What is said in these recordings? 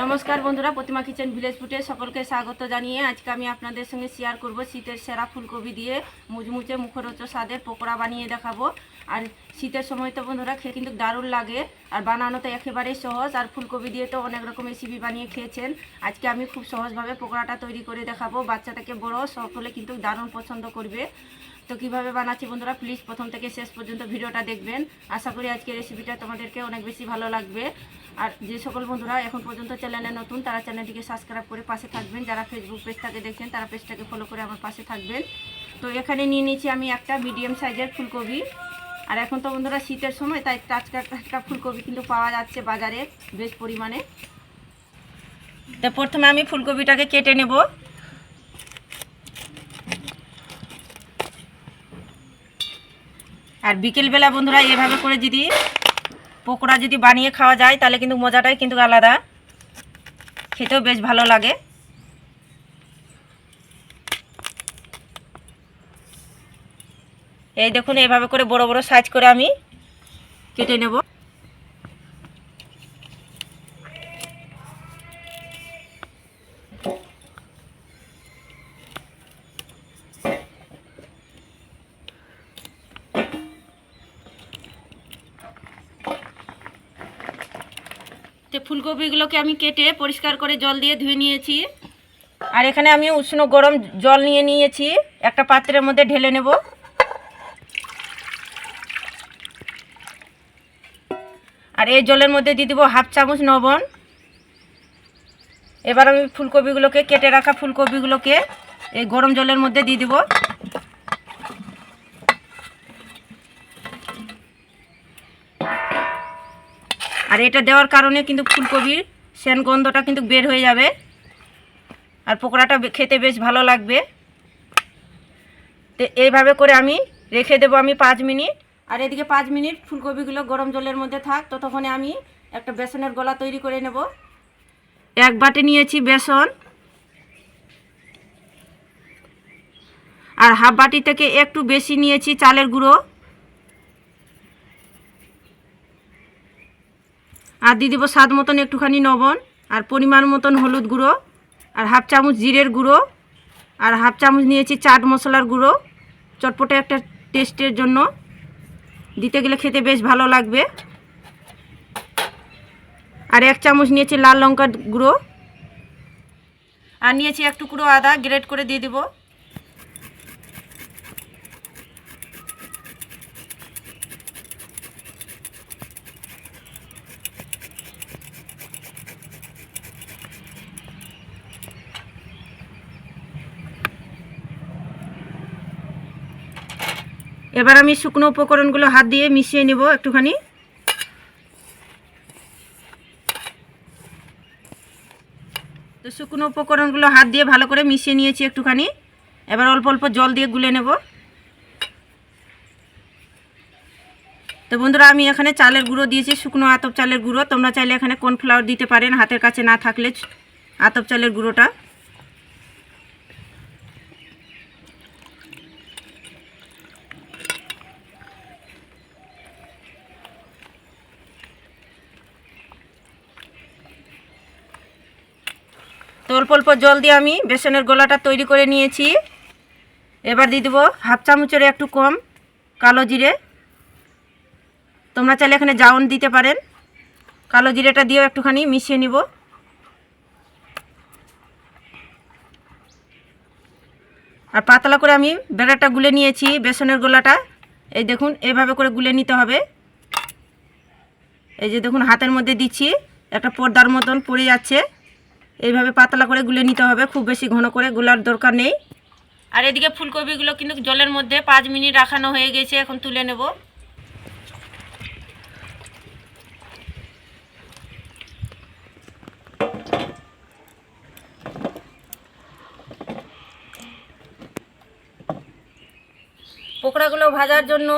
নমস্কার বন্ধুরা, প্রতিমা kitchen village ফুডে সকলকে স্বাগত জানিয়ে আজকে আমি আপনাদের সঙ্গে শেয়ার করব শীতের সেরা ফুলকপি দিয়ে মুচমুচে মুখরোচক স্বাদের পকোড়া বানিয়ে দেখাবো। আর শীতের সময় তো বন্ধুরা খেয়ে কিন্তু দারুণ লাগে, আর বানানো তো একেবারেই সহজ। আর ফুলকপি দিয়ে তো অনেক রকম রেসিপি বানিয়ে খেয়েছেন, আজকে আমি খুব সহজভাবে পকোড়াটা তৈরি করে দেখাবো। বাচ্চা থেকে বড় সকলে কিন্তু দারুণ পছন্দ করবে। তো কীভাবে বানাচ্ছি বন্ধুরা, প্লিজ প্রথম থেকে শেষ পর্যন্ত ভিডিওটা দেখবেন। আশা করি আজকের রেসিপিটা তোমাদেরকে অনেক বেশি ভালো লাগবে। আর যে সকল বন্ধুরা এখন পর্যন্ত চ্যানেলে নতুন, তারা চ্যানেলটিকে সাবস্ক্রাইব করে পাশে থাকবেন। যারা ফেসবুক পেজটাকে দেখছেন তারা পেজটাকে ফলো করে আমার পাশে থাকবেন। তো এখানে নিয়ে নিয়েছি আমি একটা মিডিয়াম সাইজের ফুলকপি। আর এখন তো বন্ধুরা শীতের সময়, তাই টাটকা টাটকা ফুলকপি কিন্তু পাওয়া যাচ্ছে বাজারে বেশ পরিমাণে। তো প্রথমে আমি ফুলকপিটাকে কেটে নেব। আর বিকেলবেলা বন্ধুরা এভাবে করে যদি পকোড়া যদি বানিয়ে খাওয়া যায় তাহলে কিন্তু মজাটাই কিন্তু আলাদা, খেতেও বেশ ভালো লাগে। এই দেখুন, এইভাবে করে বড় বড় সাইজ করে আমি কেটে নেব। ফুলকপিগুলোকে আমি কেটে পরিষ্কার করে জল দিয়ে ধুয়ে নিয়েছি। আর এখানে আমি উষ্ণ গরম জল নিয়ে নিয়েছি, একটা পাত্রের মধ্যে ঢেলে নেব। আর এই জলের মধ্যে দিয়ে দেবো হাফ চামচ লবণ। এবার আমি ফুলকপিগুলোকে, কেটে রাখা ফুলকপিগুলোকে এই গরম জলের মধ্যে দিয়ে দেবো। আর এটা দেওয়ার কারণে কিন্তু ফুলকপির সেন গন্ধটা কিন্তু বের হয়ে যাবে, আর পকোড়াটা খেতে বেশ ভালো লাগবে। তো এইভাবে করে আমি রেখে দেবো আমি 5 মিনিট। আর এদিকে 5 মিনিট ফুলকপিগুলো গরম জলের মধ্যে থাক, ততক্ষণে আমি একটা বেসনের গোলা তৈরি করে নেব। 1 বাটি নিয়েছি বেসন, আর হাফ বাটি থেকে একটু বেশি নিয়েছি চালের গুঁড়ো। আর দিয়ে দেবো স্বাদ মতন একটুখানি লবণ, আর পরিমাণ মতন হলুদ গুঁড়ো, আর হাফ চামচ জিরের গুঁড়ো, আর হাফ চামচ নিয়েছি চাট মশলার গুঁড়ো, চটপটে একটা টেস্টের জন্য দিতে গেলে খেতে বেশ ভালো লাগবে। আর 1 চামচ নিয়েছি লাল লঙ্কার গুঁড়ো, আর নিয়েছি এক টুকরো আদা গ্রেট করে দিয়ে দেবো। এবার আমি শুকনো উপকরণগুলো হাত দিয়ে মিশিয়ে নেব একটুখানি। তো শুকনো উপকরণগুলো হাত দিয়ে ভালো করে মিশিয়ে নিয়েছি একটুখানি। এবার অল্প অল্প জল দিয়ে গুলে নেব। তো বন্ধুরা আমি এখানে চালের গুঁড়ো দিয়েছি, শুকনো আতপ চালের গুঁড়ো। তোমরা চাইলে এখানে কর্নফ্লাওয়ার দিতে পারেন, হাতের কাছে না থাকলে আতপ চালের গুঁড়োটা। তো অল্প অল্প জল দিয়ে আমি বেসনের গোলাটা তৈরি করে নিয়েছি। এবার দিয়ে দেবো হাফ চামচের একটু কম কালো জিরে। তোমরা চাইলে এখানে জাউন দিতে পারেন। কালো জিরেটা দিয়েও একটুখানি মিশিয়ে নিব। আর পাতলা করে আমি ব্যাটারটা গুলে নিয়েছি, বেসনের গোলাটা। এই দেখুন, এইভাবে করে গুলে নিতে হবে। এই যে দেখুন, হাতের মধ্যে দিচ্ছি, একটা পর্দার মতন পড়ে যাচ্ছে। এইভাবে পাতলা করে গুলে নিতে হবে, খুব বেশি ঘন করে গুলার দরকার নেই। আর এদিকে ফুলকপিগুলো কিন্তু জলের মধ্যে 5 মিনিট রাখানো হয়ে গেছে, এখন তুলে নেব। পকোড়াগুলো ভাজার জন্য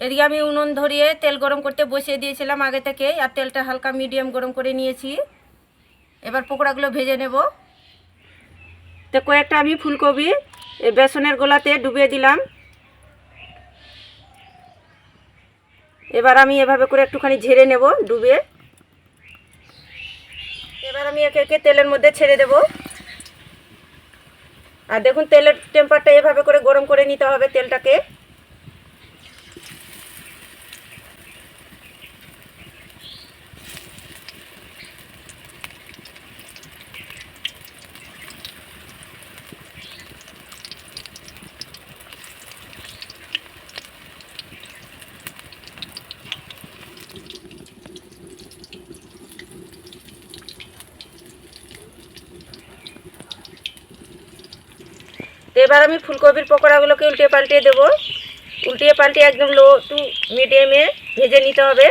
এদিকে আমি উনুন ধরিয়ে তেল গরম করতে বসিয়ে দিয়েছিলাম আগে থেকে, আর তেলটা হালকা মিডিয়াম গরম করে নিয়েছি। এবার পকোড়াগুলো ভেজে নেব। তো কয়েকটা আমি ফুলকপি এই বেসনের গোলাতে ডুবিয়ে দিলাম। এবার আমি এভাবে করে একটুখানি ঝেড়ে নেব ডুবে। এবার এবার আমি একে একে তেলের মধ্যে ছেড়ে দেব। আর দেখুন তেলের টেম্পারটা এভাবে করে গরম করে নিতে হবে তেলটাকে। তো এবার আমি ফুলকপির পকোড়াগুলোকে উল্টে পাল্টিয়ে দেবো। উল্টিয়ে পাল্টিয়ে একদম লো টু মিডিয়ামে ভেজে নিতে হবে।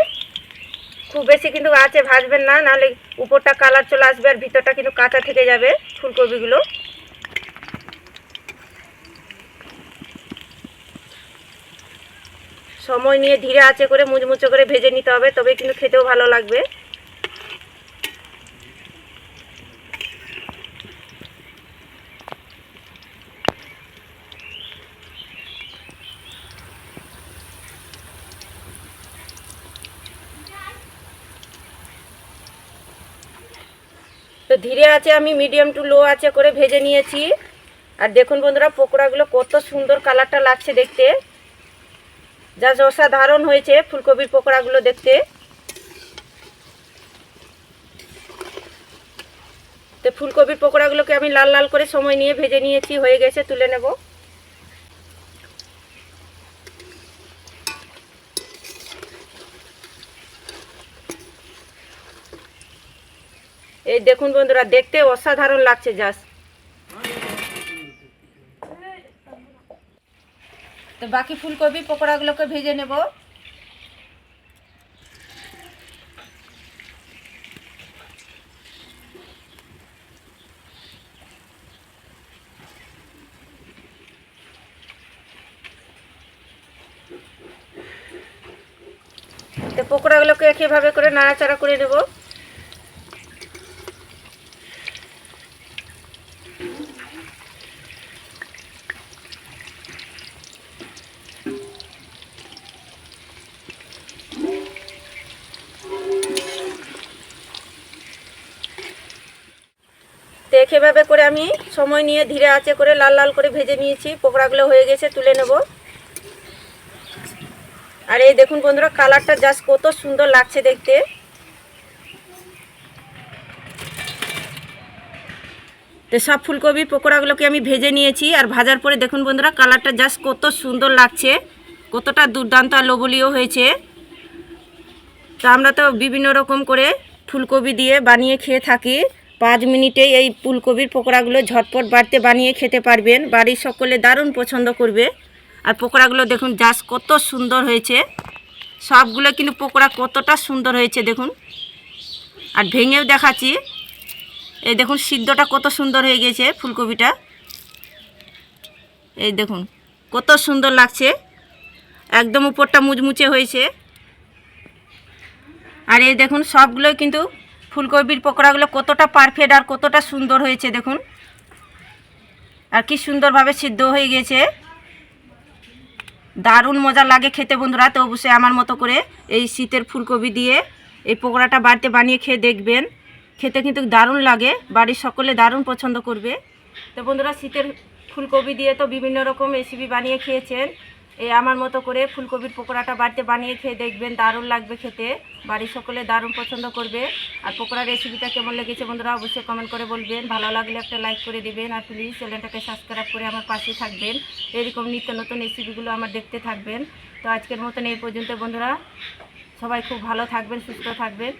খুব বেশি কিন্তু আঁচে ভাজবেন না, নাহলে উপরটা কালার চলে আসবে আর ভিতরটা কিন্তু কাঁচা থেকে যাবে ফুলকপিগুলো। সময় নিয়ে ধীরে আঁচে করে মুচমুচে করে ভেজে নিতে হবে, তবে কিন্তু খেতেও ভালো লাগবে। তো ধীরে আছে আমি মিডিয়াম টু লো আছে করে ভেজে নিয়েছি। আর দেখুন বন্ধুরা পকোড়াগুলো কত সুন্দর কালারটা লাগছে দেখতে, যা অসাধারণ হয়েছে ফুলকপির পকোড়াগুলো দেখতে। তো ফুলকপির পকোড়াগুলোকে আমি লাল লাল করে সময় নিয়ে ভেজে নিয়েছি, হয়ে গেছে, তুলে নেব। এই দেখুন বন্ধুরা দেখতে অসাধারণ লাগছে জাস্ট। তো বাকি ফুলকপি পকোড়াগুলোকে ভেজে নেব। তো পকোড়াগুলোকে একইভাবে করে নাড়াচাড়া করে নেব। তো একইভাবে করে আমি সময় নিয়ে ধীরে আঁচে করে লাল লাল করে ভেজে নিয়েছি। পকোড়াগুলো হয়ে গেছে, তুলে নেব। আর এই দেখুন বন্ধুরা কালারটা জাস্ট কত সুন্দর লাগছে দেখতে। তো সব ফুলকপির পকোড়াগুলোকে আমি ভেজে নিয়েছি। আর ভাজার পরে দেখুন বন্ধুরা কালারটা জাস্ট কত সুন্দর লাগছে, কতটা দুর্দান্ত আর লোভনীয় হয়েছে। তো আমরা তো বিভিন্ন রকম করে ফুলকপি দিয়ে বানিয়ে খেয়ে থাকি। 5 মিনিটেই এই ফুলকপির পকোড়াগুলো ঝটপট বাড়িতে বানিয়ে খেতে পারবেন, বাড়ির সকলে দারুণ পছন্দ করবে। আর পকোড়াগুলো দেখুন জাস্ট কত সুন্দর হয়েছে, সবগুলো কিন্তু পকোড়া কতটা সুন্দর হয়েছে দেখুন। আর ভেঙেও দেখাচ্ছি, এই দেখুন সিদ্ধটা কত সুন্দর হয়ে গেছে ফুলকপিটা। এই দেখুন কত সুন্দর লাগছে, একদম উপরটা মুচমুচে হয়েছে। আর এই দেখুন সবগুলোই কিন্তু ফুলকপির পকোড়াগুলো কতটা পারফেক্ট আর কতটা সুন্দর হয়েছে দেখুন। আর কি সুন্দরভাবে সিদ্ধ হয়ে গেছে, দারুণ মজা লাগে খেতে বন্ধুরা। তো অবশ্যই আমার মতো করে এই শীতের ফুলকপি দিয়ে এই পকোড়াটা বাড়িতে বানিয়ে খেয়ে দেখবেন, খেতে কিন্তু দারুণ লাগে, বাড়ির সকলে দারুণ পছন্দ করবে। তো বন্ধুরা শীতের ফুলকপি দিয়ে তো বিভিন্ন রকম রেসিপি বানিয়ে খেয়েছেন, এই আমার মতো করে ফুলকপির পকোড়াটা বাড়িতে বানিয়ে খেয়ে দেখবেন, দারুণ লাগবে খেতে, বাড়ির সকলে দারুণ পছন্দ করবে। আর পকোড়ার রেসিপিটা কেমন লেগেছে বন্ধুরা অবশ্যই কমেন্ট করে বলবেন, ভালো লাগলে একটা লাইক করে দেবেন। আর প্লিজ চ্যানেলটাকে সাবস্ক্রাইব করে আমার পাশে থাকবেন, এরকম নিত্য নতুন রেসিপিগুলো আমার দেখতে থাকবেন। তো আজকের মতন এই পর্যন্ত বন্ধুরা, সবাই খুব ভালো থাকবেন, সুস্থ থাকবেন।